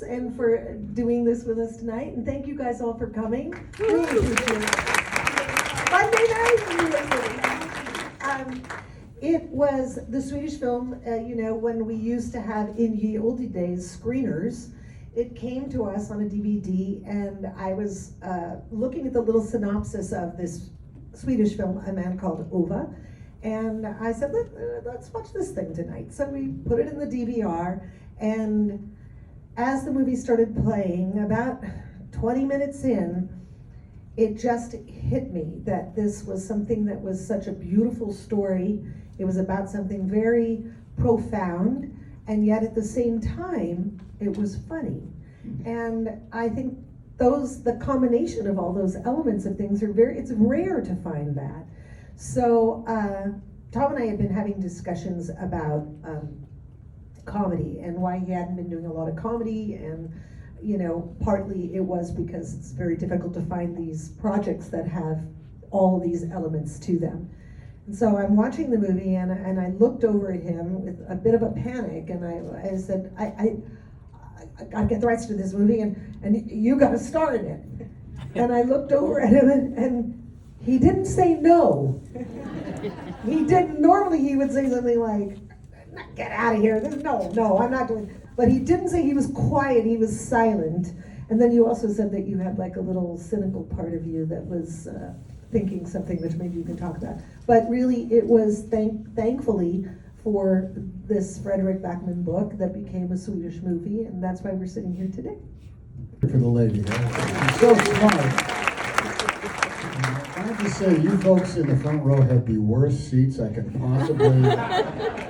and for doing this with us tonight. And thank you guys all for coming. Really appreciate it. Monday night in New York City. It was the Swedish film, when we used to have in ye olde days screeners. It came to us on a DVD, and I was looking at the little synopsis of this Swedish film, A Man Called Otto, and I said, let's watch this thing tonight. So we put it in the DVR, and as the movie started playing, about 20 minutes in, it just hit me that this was something that was such a beautiful story. It was about something very profound, and yet at the same time, it was funny. And I think the combination of all those elements of things it's rare to find that. So Tom and I had been having discussions about comedy and why he hadn't been doing a lot of comedy, and partly it was because it's very difficult to find these projects that have all these elements to them. And so I'm watching the movie, and I looked over at him with a bit of a panic, and I said, I get the rights to this movie, and you got to star in it. And I looked over at him, and he didn't say no. He didn't. Normally he would say something like, "Get out of here! No, I'm not doing." But he didn't say. He was quiet. He was silent. And then you also said that you had like a little cynical part of you that was thinking something, which maybe you can talk about. But really, it was thankfully for this Fredrik Wikström book that became a Swedish movie, and that's why we're sitting here today. For the lady, so smart. I have to say, you folks in the front row have the worst seats I can possibly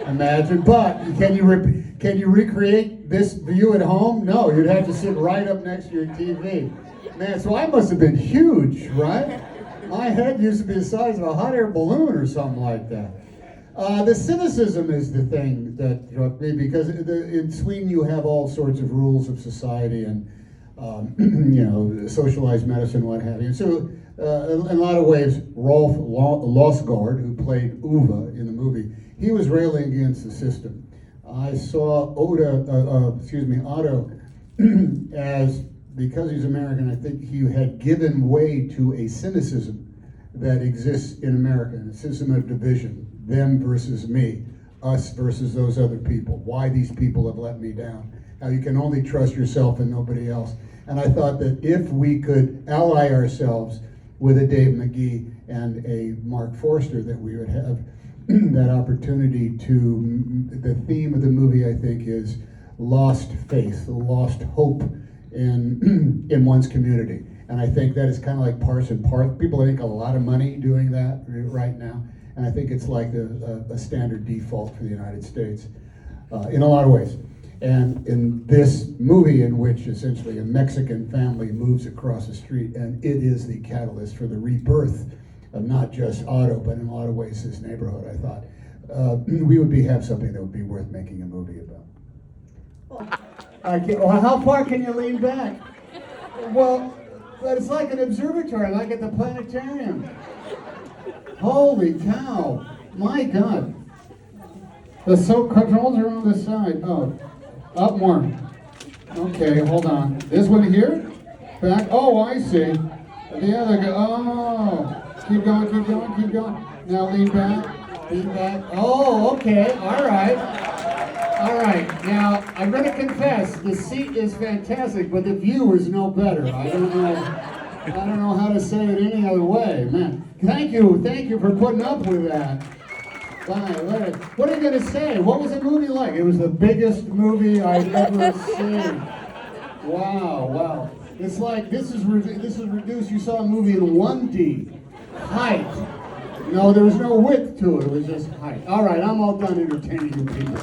imagine. But can you recreate this view at home? No, you'd have to sit right up next to your TV. Man, so I must have been huge, right? My head used to be the size of a hot air balloon or something like that. The cynicism is the thing that struck me, because in Sweden you have all sorts of rules of society and socialized medicine, what have you. So in a lot of ways, Rolf Lassgård, who played Uva in the movie, he was railing against the system. I saw Otto as, because he's American, I think he had given way to a cynicism that exists in America, a system of division, them versus me, us versus those other people, why these people have let me down, how you can only trust yourself and nobody else. And I thought that if we could ally ourselves with a David Magee and a Marc Forster, that we would have that opportunity to, the theme of the movie, I think, is lost faith, lost hope in one's community. And I think that is kind of like Parson Park. People make a lot of money doing that right now. And I think it's like a standard default for the United States in a lot of ways. And in this movie, in which essentially a Mexican family moves across the street, and it is the catalyst for the rebirth of not just Otto, but in a lot of ways this neighborhood, I thought we would have something that would be worth making a movie about. Well, how far can you lean back? Well, it's like an observatory, like at the planetarium. Holy cow! My God! The controls are on the side. Oh, up more. Okay, hold on. This one here? Back? Oh, I see. The other guy. Oh, keep going, keep going, keep going. Now lean back, lean back. Oh, okay. All right. All right. Now I'm going to confess, the seat is fantastic, but the view is no better. I don't know how to say it any other way, man. Thank you for putting up with that. What are you going to say? What was the movie like? It was the biggest movie I've ever seen. Wow. It's like, this is reduced. You saw a movie in 1D. Height. No, there was no width to it. It was just height. All right, I'm all done entertaining you people.